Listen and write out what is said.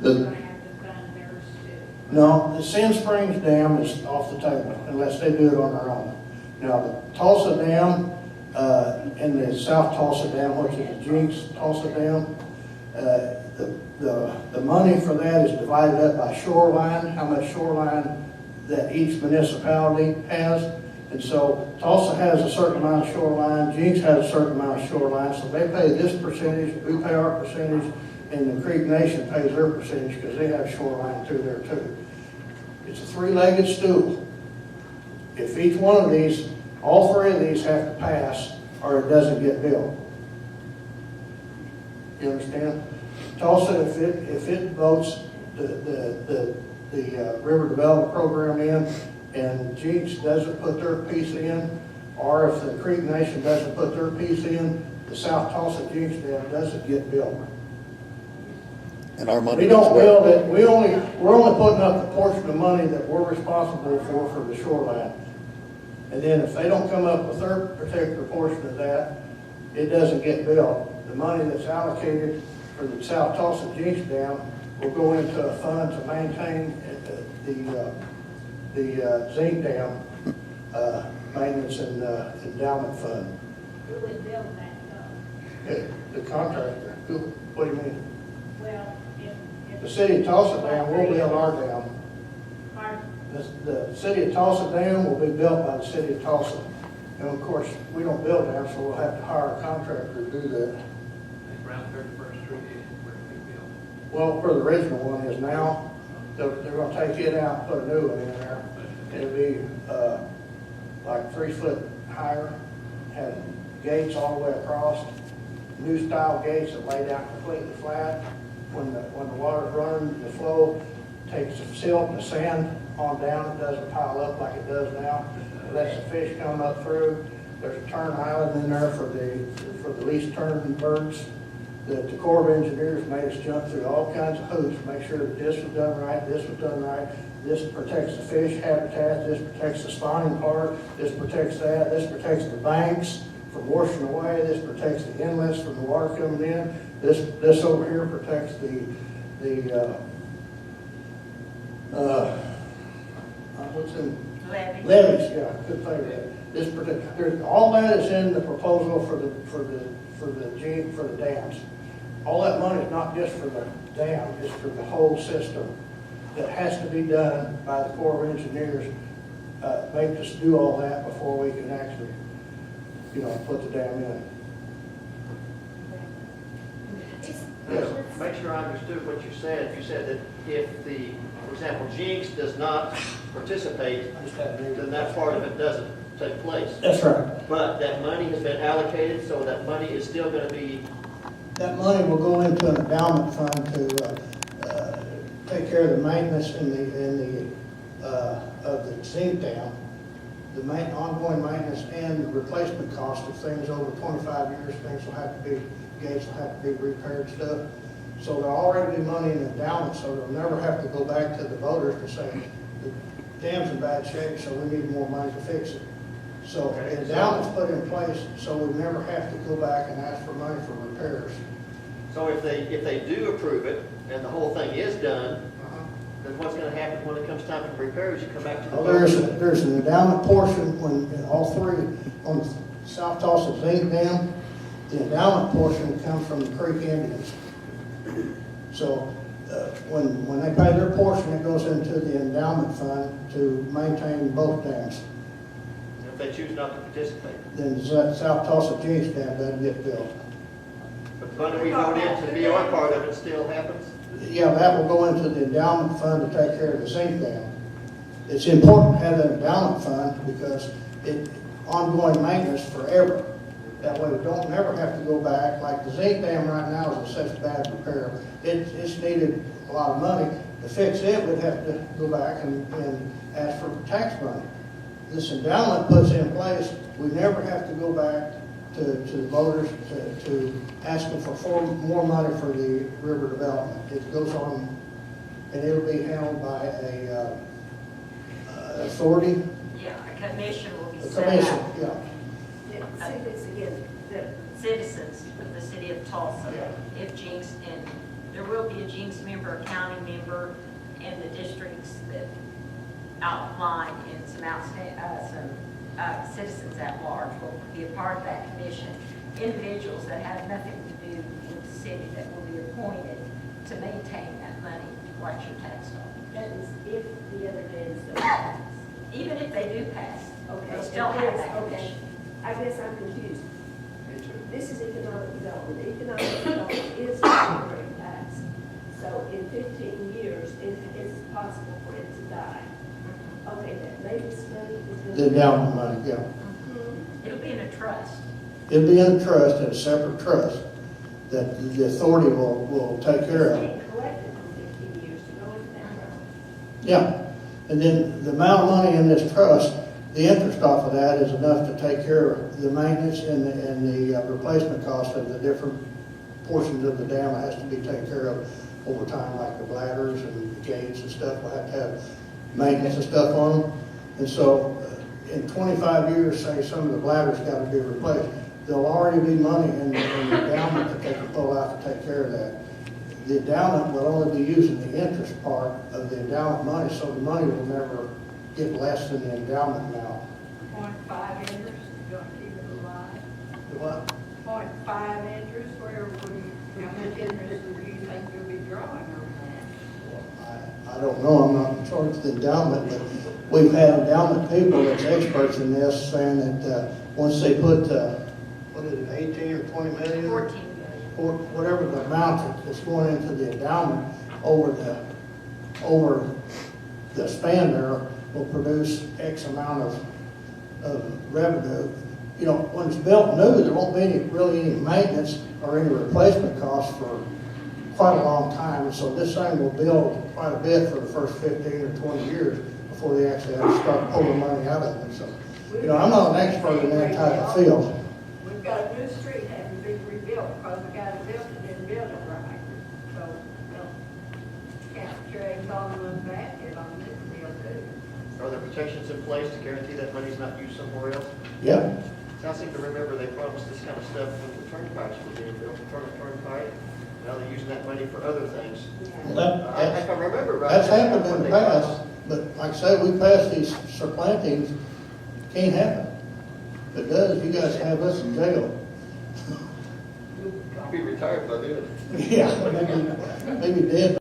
We're gonna have to fund theirs too. No, the Sand Springs Dam is off the table unless they do it on their own. Now, the Tulsa Dam, and the South Tulsa Dam, which is the Jinx Tulsa Dam, the money for that is divided up by shoreline, how much shoreline that each municipality has. And so Tulsa has a certain amount of shoreline, Jinx has a certain amount of shoreline, so they pay this percentage, we pay our percentage, and the Creek Nation pays their percentage because they have shoreline through there too. It's a three-legged stool. If each one of these, all three of these have to pass or it doesn't get built. You understand? Tulsa, if it votes the river development program in and Jinx doesn't put their piece in, or if the Creek Nation doesn't put their piece in, the South Tulsa Jinx Dam doesn't get built. And our money We don't build it, we're only putting up the portion of money that we're responsible for the shoreline. And then if they don't come up with their particular portion of that, it doesn't get built. The money that's allocated for the South Tulsa Jinx Dam will go into a fund to maintain the zinc dam maintenance and endowment fund. Who would build that though? The contractor, what do you mean? Well, if. The city of Tulsa Dam will build our dam. Pardon? The city of Tulsa Dam will be built by the city of Tulsa. And of course, we don't build dams, so we'll have to hire a contractor to do that. Around 31st Street is where we build. Well, where the original one is now, they're gonna take it out and put a new one in there. It'll be, like 3 foot higher, have gates all the way across, new style gates that lay down completely flat. When the water's running, the flow takes the silt and the sand on down, it doesn't pile up like it does now. It lets the fish come up through. There's a turn island in there for the least turn birds. The Corps of Engineers made us jump through all kinds of hoops, make sure that this was done right, this was done right. This protects the fish habitat, this protects the spawning part, this protects that, this protects the banks from washing away, this protects the inlets from the water coming in. This over here protects what's in? Levees, yeah, good thing that. This protect, all that is in the proposal for the dams. All that money is not just for the dam, it's for the whole system that has to be done by the Corps of Engineers. Make us do all that before we can actually, put the dam in. Yes. Make sure I understood what you said. You said that if for example, Jinx does not participate, then that part of it doesn't take place. That's right. But that money has been allocated, so that money is still going to be. That money will go into an endowment fund to take care of the maintenance of the zinc dam, the ongoing maintenance and the replacement cost of things over 25 years. Things will have to be, gates will have to be repaired stuff. So there'll already be money in the endowment, so they'll never have to go back to the voters to say the dam's in bad shape, so we need more money to fix it. So the endowment's put in place, so we never have to go back and ask for money for repairs. So if they do approve it and the whole thing is done, then what's going to happen when it comes time for repairs? You come back to the voters. There's an endowment portion when all three on the South Tulsa zinc dam. The endowment portion comes from the Creek Indians. So when they pay their portion, it goes into the endowment fund to maintain both dams. And if they choose not to participate, Then the South Tulsa Jinx Dam doesn't get built. but the money we vote in to be our part of it still happens. Yeah, that will go into the endowment fund to take care of the zinc dam. It's important to have that endowment fund because it ongoing maintenance forever. That way we don't never have to go back. Like the zinc dam right now is in such bad repair. It's needed a lot of money. To fix it, we'd have to go back and ask for tax money. This endowment puts in place, we never have to go back to the voters to ask them for more money for the river development. It goes on, and it'll be handled by a authority. Yeah, a commission will be A set commission, up. yeah. Say this again. Citizens of the city of Tulsa, Yeah. if Jinx and There will be a Jinx member, a county member, and the districts that outline and some citizens at large will be a part of that commission. Individuals that have nothing to do with the city that will be appointed to maintain that money, like your tax dollars. That is if the other dams don't pass. Even if they do pass, Okay. they still have that Okay. commission. I guess I'm confused. Me too. This is economic development. Economic development is already passed. So in 15 years, it's possible for it to die. Okay, that maintenance money is going to. The endowment money, yeah. It'll be in a trust. It'll be in a trust, in a separate trust, that the authority will take care of. It's being collected for 15 years to go into that trust. Yeah, and then the amount of money in this trust, the interest off of that is enough to take care of the maintenance and the replacement cost of the different portions of the dam that has to be taken care of over time, like the bladders and the gates and stuff. We'll have to have maintenance and stuff on them. And so in 25 years, say some of the bladders got to be replaced, there'll already be money in the endowment that they can pull out to take care of that. The endowment will only be using the interest part of the endowment money, so the money will never get less than the endowment amount. 0.5 interest, you're gonna keep it alive. The what? 0.5 interest, where would you, how much interest do you think you'll be drawing on I don't know, I'm not in charge of the endowment, but we've had endowment people that's experts in this saying that once they put, what is it, 18 or 20 million? 14 million. Or whatever the amount that's going into the endowment over the span there will produce X amount of revenue. You know, when it's built new, there won't be really any maintenance or any replacement costs for quite a long time. So this thing will build quite a bit for the first 15 or 20 years before they actually have to start pulling money out of it. So, you know, I'm not an expert in that type of field. that? We've got a new street having to be rebuilt because the guy that built it didn't build it right. So, can't trade on one back, get on this deal too. Are there protections in place to guarantee that money's not used somewhere else? Yeah. I seem to remember they promised this kind of stuff when the turnpikes were being built, the turnpike. Now they're using that money for other things. Well, If I remember right. That's happened in what the they past, promised. but like I said, we passed these surplantings, can't happen. If it does, you guys have us in jail. I'll be retired by then. Yeah, maybe dead.